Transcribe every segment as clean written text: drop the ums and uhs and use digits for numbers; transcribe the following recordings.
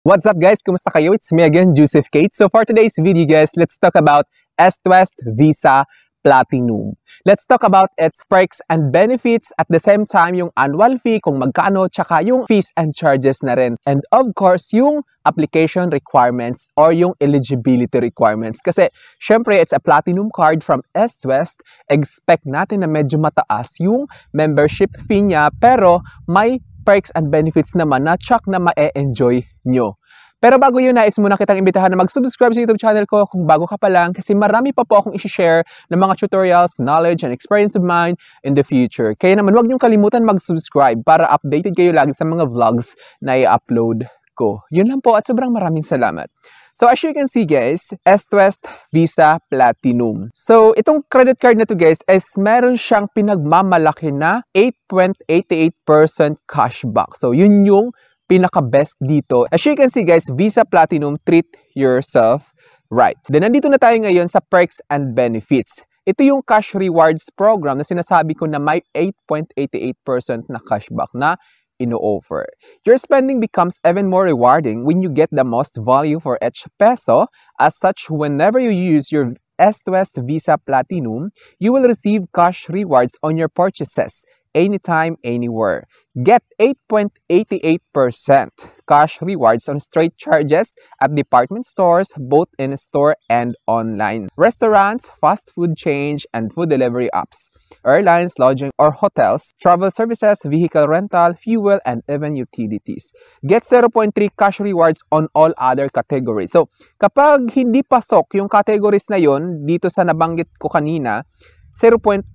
What's up guys? Kumusta kayo? It's me again, Joseph Kate. So for today's video guys, let's talk about Est-West Visa Platinum. Let's talk about its perks and benefits, at the same time yung annual fee kung magkano, tsaka yung fees and charges na rin. And of course, yung application requirements or yung eligibility requirements. Kasi syempre, it's a platinum card from Est-West. Expect natin na medyo mataas yung membership fee niya, pero may perks and benefits naman na tsak na ma-enjoy nyo. Pero bago yun, nais muna kitang imbitahan na mag-subscribe sa YouTube channel ko kung bago ka pa lang, kasi marami pa po akong isi-share ng mga tutorials, knowledge, and experience of mine in the future. Kaya naman huwag niyong kalimutan mag-subscribe para updated kayo lagi sa mga vlogs na i-upload ko. Yun lang po at sobrang maraming salamat. So as you can see guys, Est-West Visa Platinum. So itong credit card na to guys is meron siyang pinagmamalaki na 8.88% cashback. So yun yung pinaka-best dito. As you can see guys, Visa Platinum, treat yourself right. Then nandito na tayo ngayon sa perks and benefits. Ito yung cash rewards program na sinasabi ko na may 8.88% na cashback na ino-offer. Your spending becomes even more rewarding when you get the most value for each peso. As such, whenever you use your Est-West Visa Platinum, you will receive cash rewards on your purchases anytime, anywhere. Get 8.88% cash rewards on straight charges at department stores, both in-store and online. Restaurants, fast food chain, and food delivery apps. Airlines, lodging or hotels, travel services, vehicle rental, fuel, and even utilities. Get 0.3 cash rewards on all other categories. So, kapag hindi pasok yung categories na yon dito sa nabanggit ko kanina, 0.3%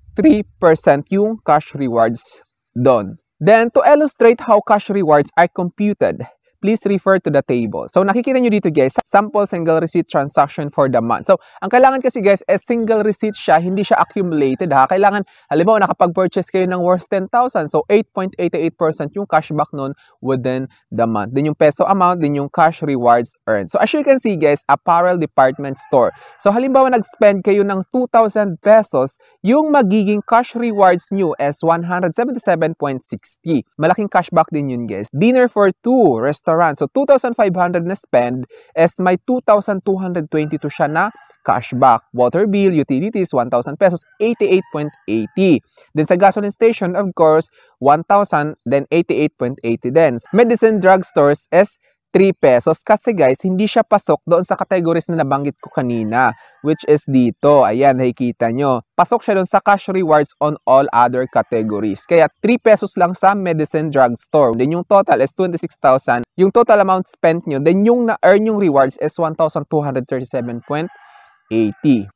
yung cash rewards doon. Then, to illustrate how cash rewards are computed, please refer to the table. So, nakikita nyo dito guys, sample single receipt transaction for the month. So, ang kailangan kasi guys, is single receipt siya, hindi siya accumulated ha. Kailangan, halimbawa, nakapag-purchase kayo ng worth 10,000. So, 8.88% yung cashback nun within the month. Then yung peso amount, then yung cash rewards earned. So, as you can see guys, apparel department store. So, halimbawa, nag-spend kayo ng 2,000 pesos, yung magiging cash rewards nyo is 177.60. Malaking cashback din yun guys. Dinner for 2, restaurant. So, 2,500 na spend is may 2,222 siya na cashback. Water bill, utilities, 1,000 pesos, 88.80. Then sa gasoline station, of course, 1,000, then 88.80 din. Medicine drug stores is 3 pesos kasi guys, hindi siya pasok doon sa categories na nabanggit ko kanina, which is dito. Ayan, nakikita nyo. Pasok siya doon sa cash rewards on all other categories. Kaya 3 pesos lang sa medicine drug store. Then yung total is 26,000. Yung total amount spent nyo, then yung na-earn yung rewards is 1,237.80.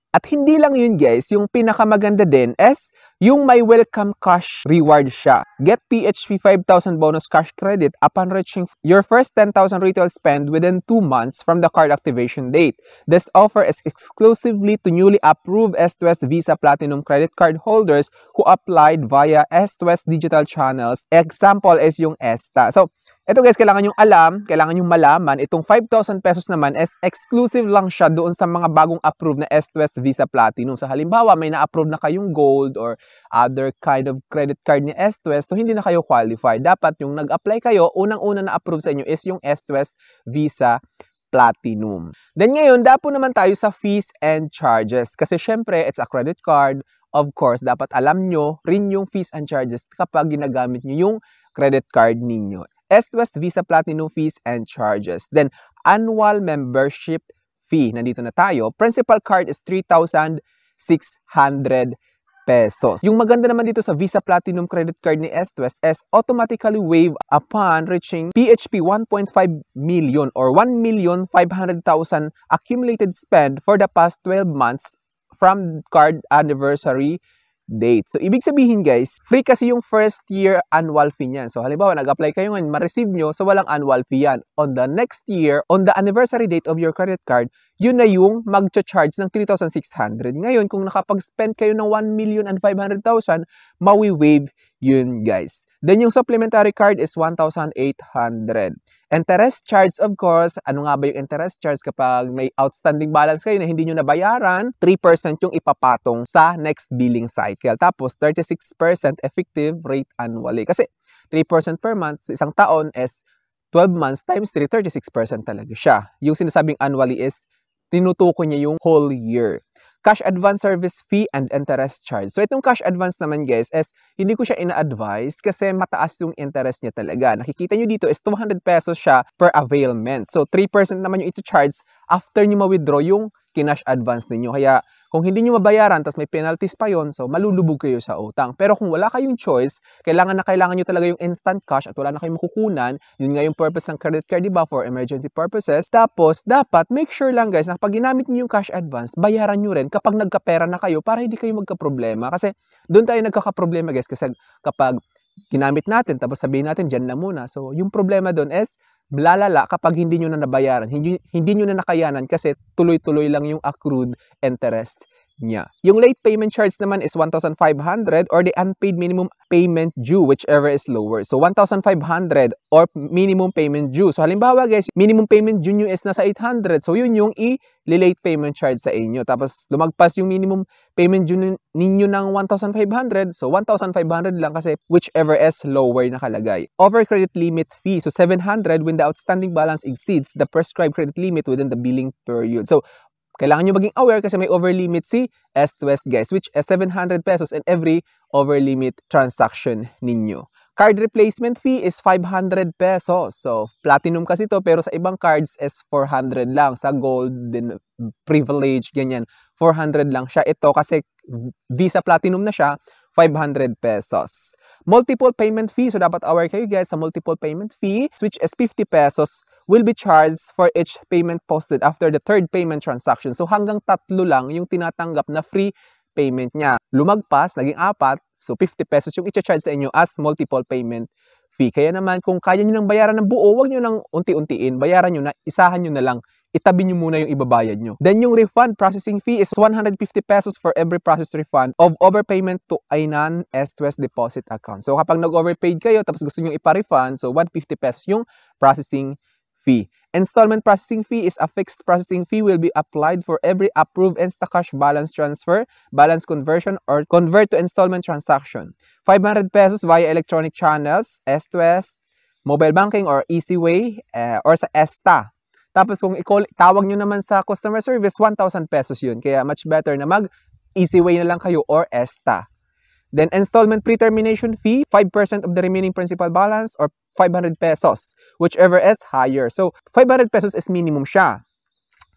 At hindi lang yun guys, yung pinakamaganda din is yung may welcome cash reward siya. Get PHP 5,000 bonus cash credit upon reaching your first 10,000 retail spend within 2 months from the card activation date. This offer is exclusively to newly approved Est-West Visa Platinum credit card holders who applied via Est-West digital channels. Example is yung ESTA. So, ito guys, kailangan yung alam, kailangan yung malaman, itong 5,000 pesos naman is exclusive lang siya doon sa mga bagong approved na Est-West Visa Platinum. So halimbawa, may na-approve na kayong gold or other kind of credit card ni Est-West, so hindi na kayo qualified. Dapat yung nag-apply kayo, unang-una na-approve sa inyo is yung Est-West Visa Platinum. Then ngayon, dapo naman tayo sa fees and charges. Kasi syempre, it's a credit card. Of course, dapat alam nyo rin yung fees and charges kapag ginagamit nyo yung credit card ninyo. Est-West Visa Platinum fees and charges. Then, annual membership fee. Nandito na tayo. Principal card is 3,600 pesos. Yung maganda naman dito sa Visa Platinum credit card ni Est-West is automatically waived upon reaching PHP 1.5 million or 1,500,000 accumulated spend for the past 12 months from card anniversary date. So, ibig sabihin guys, free kasi yung first year annual fee niyan. So, halimbawa, nag-apply kayo ngayon, ma-receive nyo, so walang annual fee yan. On the next year, on the anniversary date of your credit card, yun na yung mag-charge ng 3,600. Ngayon, kung nakapag-spend kayo ng 1,500,000, mawi-waive yun guys. Then, yung supplementary card is 1,800. Interest charge, of course, ano nga ba yung interest charge kapag may outstanding balance kayo na hindi nyo nabayaran? 3% yung ipapatong sa next billing cycle. Tapos, 36% effective rate annually. Kasi 3% per month sa isang taon is 12 months times 3, 36% talaga siya. Yung sinasabing annually is tinutukoy niya yung whole year. Cash advance service fee and interest charge. So itong cash advance naman guys is hindi ko siya ina-advise kasi mataas yung interest niya talaga. Nakikita nyo dito is 200 pesos siya per availment. So 3% naman yung ito-charge after nyo ma-withdraw yung kinash advance ninyo. Kaya kung hindi nyo mabayaran tapos may penalties pa yon, so malulubog kayo sa utang. Pero kung wala kayong choice, kailangan nyo talaga yung instant cash at wala na kayong makukunan, yun nga yung purpose ng credit card, diba? For emergency purposes. Tapos, dapat make sure lang guys na kapag ginamit nyo yung cash advance, bayaran nyo rin kapag nagkapera na kayo para hindi kayo magka-problema. Kasi doon tayo nagkaka-problema guys kasi kapag ginamit natin tapos sabihin natin dyan na muna. So, yung problema doon is lalala kapag hindi nyo na nabayaran, hindi nyo na nakayanan kasi tuloy-tuloy lang yung accrued interest niya. Yung late payment charge naman is 1,500 or the unpaid minimum payment due, whichever is lower. So, 1,500 or minimum payment due. So, halimbawa guys, minimum payment due nyo is nasa 800. So, yun yung i-late payment charge sa inyo. Tapos, lumagpas yung minimum payment due ninyo ng 1,500. So, 1,500 lang kasi whichever is lower nakalagay. Over credit limit fee. So, 700 when the outstanding balance exceeds the prescribed credit limit within the billing period. So, kailangan nyo maging aware kasi may over limit si S2S guys, which is 700 pesos in every over limit transaction ninyo. Card replacement fee is 500 pesos. So, platinum kasi to pero sa ibang cards is 400 lang. Sa gold, din privilege, ganyan. 400 lang siya. Ito kasi Visa Platinum na siya, 500 pesos. Multiple payment fee. So, dapat aware kayo guys sa multiple payment fee, which is 50 pesos will be charged for each payment posted after the third payment transaction. So, hanggang 3 lang yung tinatanggap na free payment niya. Lumagpas, naging 4. So, 50 pesos yung i-charge sa inyo as multiple payment fee. Kaya naman, kung kaya nyo nang bayaran ng buo, huwag nyo nang unti-untiin. Bayaran nyo na, isahan nyo na lang. Itabi nyo muna yung ibabayad nyo. Then yung refund processing fee is 150 pesos for every processed refund of overpayment to a non-S2S deposit account. So kapag nag-overpaid kayo tapos gusto nyo ipa-refund, so 150 pesos yung processing fee. Installment processing fee is a fixed processing fee will be applied for every approved Instacash balance transfer, balance conversion, or convert to installment transaction. 500 pesos via electronic channels, S2S, mobile banking, or EasyWay, or sa ESTA. Tapos kung tawag nyo naman sa customer service, 1,000 pesos yun. Kaya much better na mag-EasyWay na lang kayo or ESTA. Then installment pre-termination fee, 5% of the remaining principal balance or 500 pesos, whichever is higher. So, 500 pesos is minimum siya.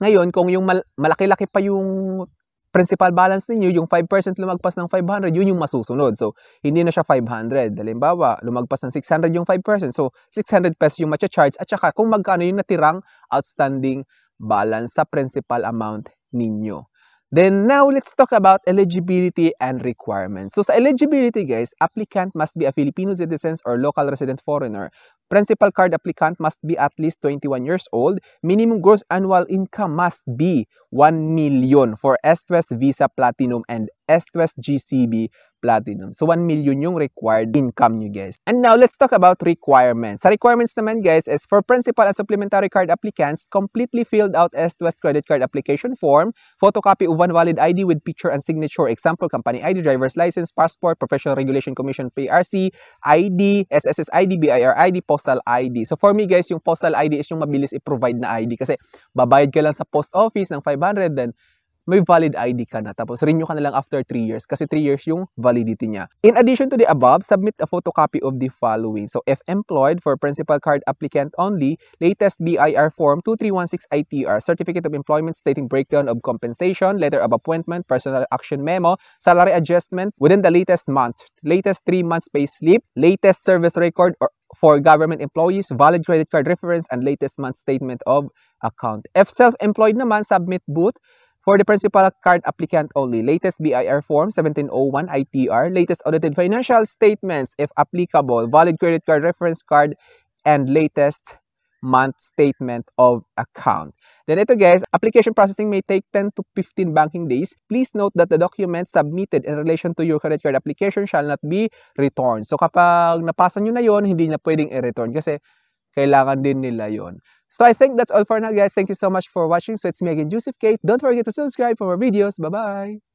Ngayon, kung yung malaki-laki pa yung principal balance ninyo, yung 5% lumagpas ng 500, yun yung masusunod. So, hindi na siya 500. Halimbawa, lumagpas ng 600 yung 5%. So, 600 pesos yung matcha-charge at saka kung magkano yung natirang outstanding balance sa principal amount ninyo. Then now, let's talk about eligibility and requirements. So sa eligibility guys, applicant must be a Filipino citizen or local resident foreigner. Principal card applicant must be at least 21 years old. Minimum gross annual income must be 1 million for S2S Visa Platinum and S2S GCB Platinum. So 1 million yung required income nyo guys. And now, let's talk about requirements. Sa requirements naman guys is for principal and supplementary card applicants, completely filled out S2S credit card application form, photocopy of one valid ID with picture and signature, example, company ID, driver's license, passport, Professional Regulation Commission PRC, ID, SSS ID, BIR ID, postal ID. So for me guys, yung postal ID is yung mabilis i-provide na ID kasi babayad ka lang sa post office ng 500, then may valid ID ka na. Tapos renew ka na lang after 3 years kasi 3 years yung validity niya. In addition to the above, submit a photocopy of the following. So if employed, for principal card applicant only, latest BIR form 2316 ITR, certificate of employment stating breakdown of compensation, letter of appointment, personal action memo, salary adjustment within the latest month, latest 3 months pay slip, latest service record or for government employees, valid credit card reference, and latest month statement of account. If self-employed naman, submit both. For the principal card applicant only, latest BIR form 1701 ITR, latest audited financial statements if applicable, valid credit card reference card, and latest month statement of account. Then ito guys, application processing may take 10 to 15 banking days. Please note that the documents submitted in relation to your credit card application shall not be returned. So kapag napasa nyo na yon, hindi na pwedeng i-return kasi kailangan din nila yon. So I think that's all for now guys. Thank you so much for watching. So it's me again, Joseph Kate. Don't forget to subscribe for more videos. Bye-bye!